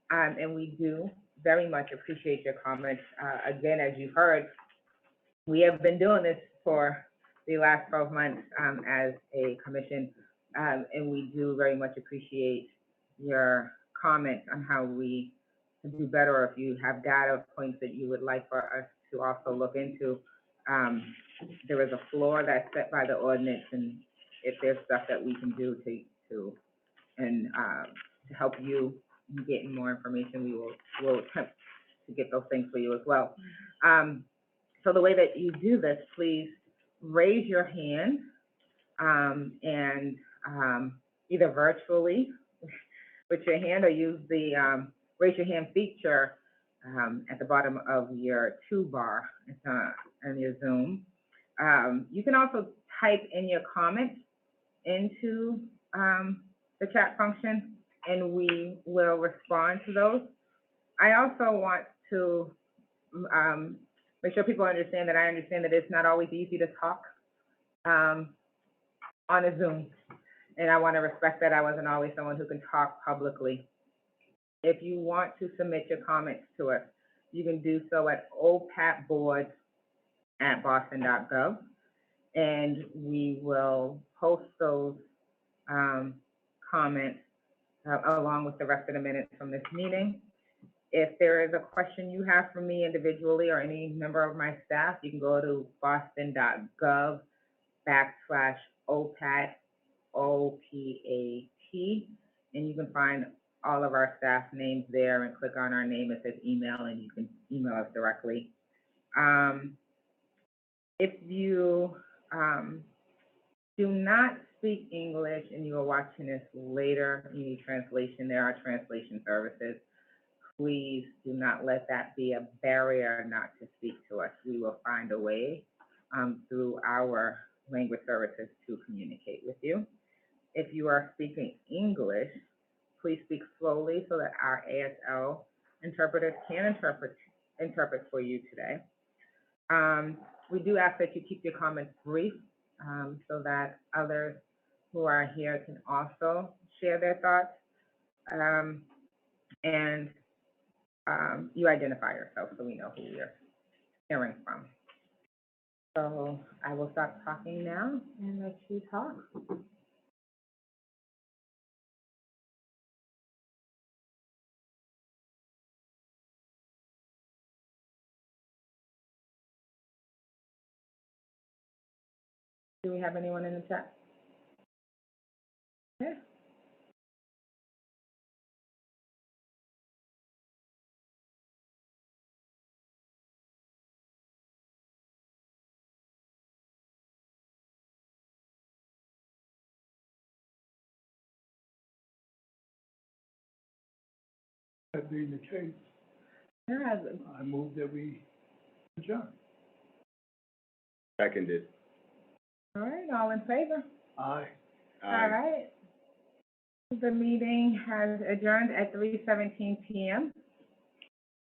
and we do very much appreciate your comments. Again, as you've heard, we have been doing this for the last 12 months as a commission, and we do very much appreciate your comments on how we can do better, or if you have data points that you would like for us to also look into. There is a floor that's set by the ordinance, and if there's stuff that we can do to help you get more information, we'll attempt to get those things for you as well. So the way that you do this, please raise your hand, and either virtually with your hand, or use the raise your hand feature at the bottom of your toolbar in your Zoom. You can also type in your comments into the chat function, and we will respond to those. I also want to make sure people understand that I understand that it's not always easy to talk on a Zoom, and I want to respect that. I wasn't always someone who can talk publicly. If you want to submit your comments to us, you can do so at opatboard@boston.gov, and we will post those comments, along with the rest of the minutes from this meeting. If there is a question you have for me individually or any member of my staff, you can go to boston.gov/OPAT, OPAT, and you can find all of our staff names there and click on our name. It says email, and you can email us directly. If you do not speak English and you are watching this later, you need translation, there are translation services. Please do not let that be a barrier not to speak to us. We will find a way through our language services to communicate with you. If you are speaking English, please speak slowly so that our ASL interpreters can interpret for you today. We do ask that you keep your comments brief so that others who are here can also share their thoughts. And you identify yourself so we know who you're hearing from. So I will stop talking now and let you talk. Do we have anyone in the chat? Okay.
That being the case,
Yeah,
I move that we adjourn.
Seconded.
all right, all in favor?
Aye.
All right. The meeting has adjourned at 3:17 p.m.